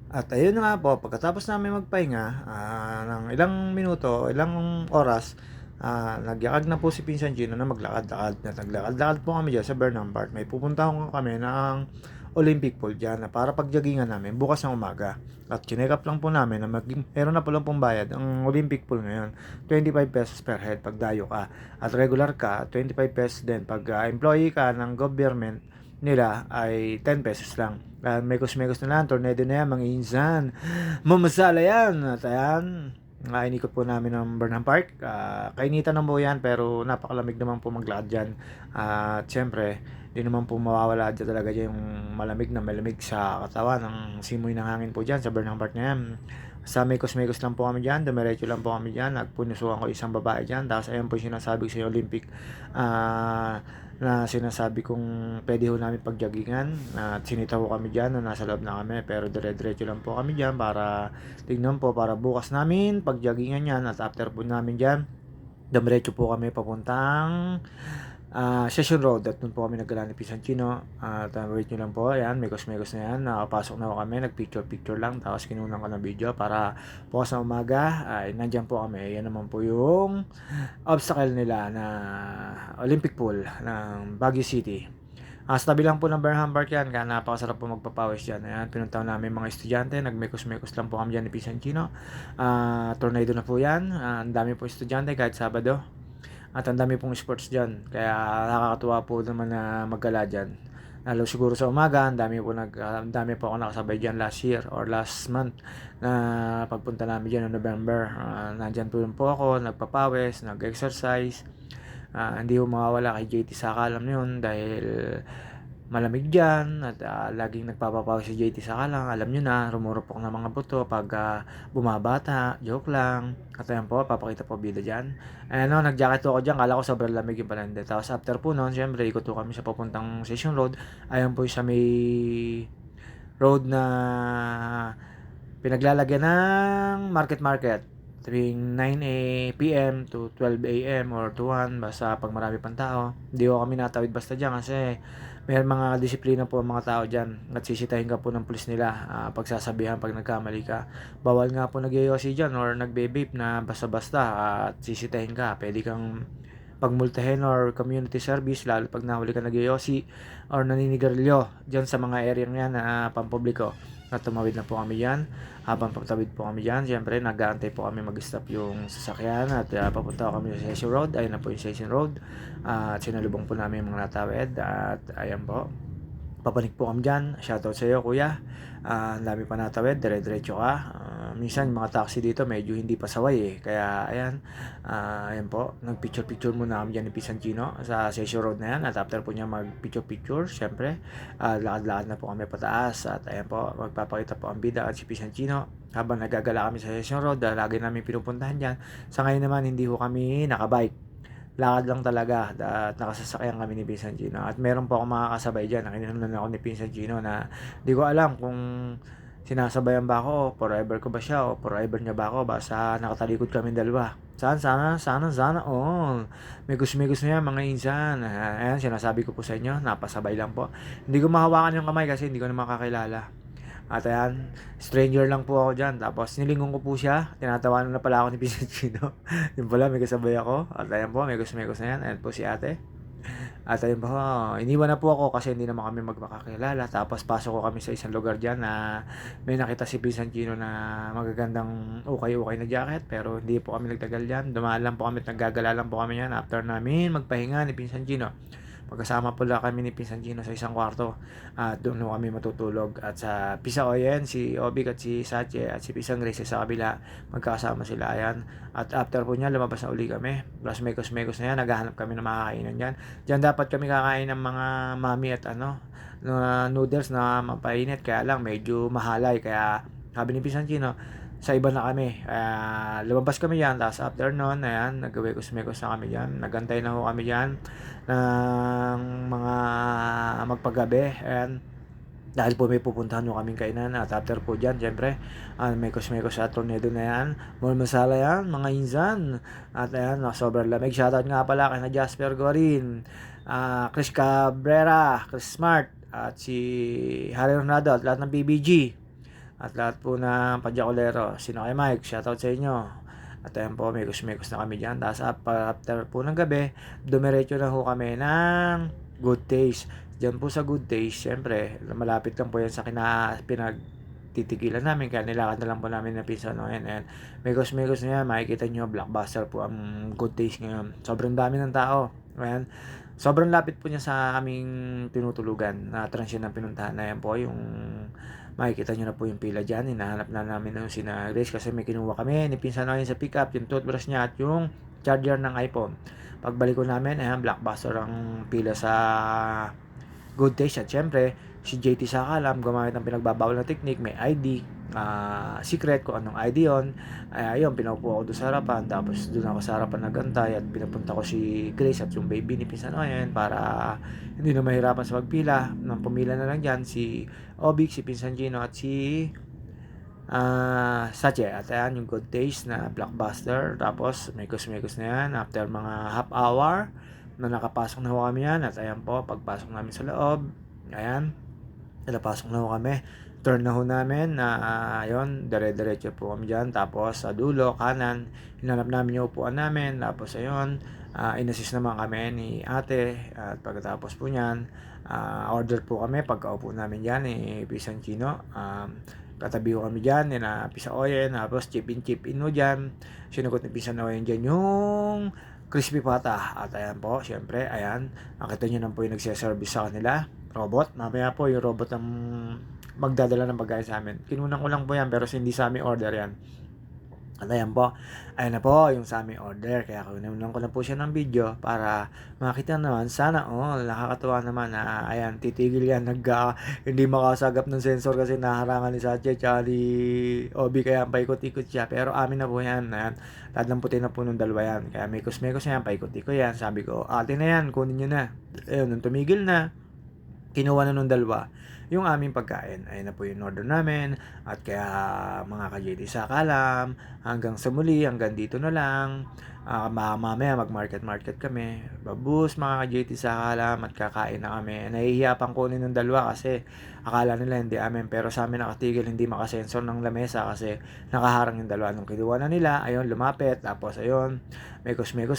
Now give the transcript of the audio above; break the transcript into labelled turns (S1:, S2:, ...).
S1: At ayun na nga po, pagkatapos namin magpahinga, ng ilang minuto, ilang oras, nagyakag na po si Pinsan Gino na maglakad-lakad. At naglakad-lakad po kami diyan sa Burnham Park. May pupuntahan kami ng Olympic Pool diyan na para pagjogingan namin bukas ng umaga. At chineck up lang po namin na meron na po lang pong bayad ang Olympic Pool ngayon. 25 pesos per head pag dayo ka. At regular ka, 25 pesos din. Pag employee ka ng government nila ay 10 pesos lang. Mekos-mekos na lang, tornado na yan, mga insan. Mamasala yan. At ayan, inikot po namin ng Burnham Park. Kainitan na po yan, pero napakalamig naman po maglakad dyan. At syempre, di naman po mawawala dyan talaga dyan yung malamig sa katawan ng simoy ng hangin po dyan sa Burnham Park na yan. Sa mekos-mekos lang po kami dyan, dumiretso lang po kami dyan. Nagpunusuan ko isang babae dyan. Tapos ayan po yung sinasabi ko sa Olympic. Na sinasabi kong pwede ho namin pagjogingan at sinita ho kami dyan na nasa loob na kami, pero dire-diretso lang po kami dyan para tignan po, para bukas namin pagjogingan yan. At after po namin dyan, dumiretso po kami papuntang Session Road at doon po kami naggala ni Pisantino. At wait nyo lang po, ayan, mekos-mekos na yan, nakapasok na po kami, nagpicture-picture lang, tapos kinunan ko ng video para bukas na umaga ay nandyan po kami. Yan naman po yung obstacle nila na Olympic Pool ng Baguio City. Sa tabi lang po ng Burnham Park yan, kaya napakasarap po magpapawis dyan. Ayan, pinuntahan namin mga estudyante, nagmekos-mekos lang po kami dyan ni Pisantino. Tornado na po yan, ang dami po estudyante kahit Sabado. At ang dami pong sports dyan, kaya nakakatuwa po naman na maggala dyan. Lalo siguro sa umaga, ang dami po ako nakasabay dyan last year or last month na pagpunta namin dyan noong November. Nandyan po ako, nagpapawis, nag-exercise. Hindi ko mawawala kay JT Saka, alam nyo yun, dahil malamig dyan at laging nagpapapawis si JT Saka lang, alam nyo na, rumurupok na mga buto pag bumabata, joke lang. At ayan po, papakita po bida dyan. Ano, nag-jacket ako dyan, kala ko sobrang lamig yung palande. Tapos after po noon, syempre, ikot po kami sa papuntang Session Road. Ayan po sa may road na pinaglalagyan ng market tuwing 9 p.m. to 12 a.m. or to 1 basta pag marami pang tao. Hindi ko kami natawid basta dyan kasi may mga disiplina po ang mga tao dyan at sisitahin ka po ng pulis nila, pagsasabihan pag nagkamali ka. Bawal nga po nag-yosi dyan or nagbe-vape na basta-basta at sisitahin ka. Pwede kang pagmultahin or community service lalo pag nahuli ka nag-yosi or naninigarilyo dyan sa mga area yan na pampubliko. At tumawid na po kami yan. Habang pagtawid po kami dyan, syempre nag-aantay po kami mag-stop yung sasakyan at papunta kami sa Session Road. Ayun na po yung Session Road. At sinalubong po namin yung mga natawid at ayan po. Papanik po kami dyan. Shoutout sa iyo, kuya. Ang dami pa natawid, dire-diretso ka. Minsan mga taxi dito medyo hindi pa saway eh. Kaya ayan, ayan po. Nag-picture-picture muna kami dyan ni Pisantino sa Session Road na yan. At after po niya mag-picture-picture, syempre, lakad-lakad na po kami pataas. At ayan po, magpapakita po ang bida at si Pisantino. Habang nagagala kami sa Session Road, lagi namin pinupuntahan dyan. Sa ngayon naman, hindi ko kami nakabike. Lakad lang talaga at nakasasakyan kami ni Pinsan Gino. At meron po akong makakasabay dyan. Nakinunan ako ni Pinsan Gino na di ko alam kung sinasabayan ba ako, forever ko ba siya o forever niya ba ako. Basta nakatalikod kami dalawa. Sana all. Migos na yan mga insan. Ayan, sinasabi ko po sa inyo, napasabay lang po. Hindi ko mahawakan yung kamay kasi hindi ko naman kakilala. At ayan, stranger lang po ako dyan. Tapos nilingon ko po siya. Tinatawanan na pala ako ni Pisanchino. Yun pala, may kasabay ako. At ayan po, mekos na yan. Ayan po si ate. At ayun po, iniwan na po ako kasi hindi naman kami magmakakilala. Tapos pasok ko kami sa isang lugar dyan na may nakita si Pisanchino na magagandang ukay-ukay na jacket. Pero hindi po kami nagtagal dyan. Dumaan lang po kami at naggagala lang po kami yan. After namin magpahinga ni Pisanchino. Magkasama pala kami ni Pinsan Gino sa isang kwarto at doon kami matutulog. At sa Pisa Oyen, si Obik at si Sache at si Pisang Grace sa kabila, magkakasama sila. Ayan. At after po niya, lumabas na uli kami. Plus mekos na yan, naghahanap kami ng makakainan dyan. Diyan dapat kami kakain ng mga mami at noodles na mapainit. Kaya lang, medyo mahalay. Kaya sabi ni Pinsan Gino, sa iba na kami. Lumabas kami yan. Tapos after nun, ayan, nagwekos-mekos na kami dyan. Nagantay na ho kami dyan ng mga magpagabi. Ayan. Dahil po may pupuntahan nyo kaming kainan. At after po dyan, syempre, mekos sa tornado na yan. Mall masala yan, mga insan. At ayan, sobrang lamig. Shoutout nga pala kay na Jasper Gorin, Chris Cabrera, Chris Smart, at si Harry Ronaldo at lahat ng PBG. at lahat po ng Padyakulero. Sino kay Mike, shoutout sa inyo. At ayan po, mekos-mekos na kami dyan. Tapos after po ng gabi, dumiretso na ho kami ng Good Taste. Diyan po sa Good Taste, syempre, malapit lang po yan sa pinagtitigilan namin. Kaya nilakad na lang po namin na pinsan. No? And mekos-mekos na yan, makikita nyo, blockbuster po ang Good Taste ngayon. Sobrang dami ng tao. Ayan. Sobrang lapit po niya sa aming tinutulugan na transyon ng pinuntahan na yan po. Yung makikita nyo na po yung pila dyan. Hinahanap na namin yung sina Grace kasi may kinuha kami. Nipinsan namin sa pickup yung toothbrush niya at yung charger ng iPhone. Pagbalik ko namin, ayan, blockbuster ang pila sa Good Taste. At syempre, si JT Sakalam, gumamit ng pinagbabawal na technique, may ID, secret kung anong ID yon. Ayun, pinaupo ako doon sa harapan, tapos doon ako sa harapan nagantay at pinapunta ko si Grace at yung baby ni Pinsan Oyen para hindi na mahirapan sa pagpila. Nang pumila na lang dyan, si Obik, si Pinsan Gino at si Sache. At ayan, yung Good Taste na blockbuster. Tapos, mekos-mekos na yan. After mga half hour, na nakapasok na ho kami yan. At ayan po, pagpasok namin sa loob, ayan, napasok na ho kami. Turn na ho namin na ayun, dire-diretso po kami dyan. Tapos sa dulo, kanan, hinanap namin yung upuan namin. Tapos ayun, inassist naman kami ni ate. At pagkatapos po nyan, order po kami. Pagkaupo namin dyan, Pisan Chino. Katabi ko kami dyan, Pisa Oyen. Tapos chip in mo dyan. Sinugot ni Pisan Oyen dyan yung crispy pata. At ayan po, syempre, ayan, nakita nyo na po yung nagsiservice sa kanila. Robot. Mamaya po yung robot ang magdadala ng pagkain sa amin. Kinunan ko lang po yan pero hindi sa aming order yan. At ayan po, ayan na po yung sa aming order. Kaya kinunan ko na po siya ng video para makita naman. Sana nakakatuwa naman na ayan, titigil yan. Hindi makasagap ng sensor kasi naharangan ni Satya at ni Obi kaya paikot-ikot siya. Pero amin na po yan. Ayan, dadamputin na po nung dalawa yan. Kaya mekos-mekos yan, paikot-ikot yan. Sabi ko, ate na yan, kunin nyo na. Ayun, nung tumigil na, kinuha na nung dalawa yung aming pagkain. Ayun na po yung order namin. At kaya mga ka-JT Sakalam, hanggang sa muli, hanggang dito na lang. Mamaya mag-market kami. Babus mga ka-JT Sakalam at kakain na kami. Nahihiya pang kunin ng dalawa kasi akala nila hindi amin. Pero sa amin nakatigil, hindi makasensor ng lamesa kasi nakaharang yung dalawa. Nung kinuha na nila, ayun, lumapit. Tapos ayun, mekos-mekos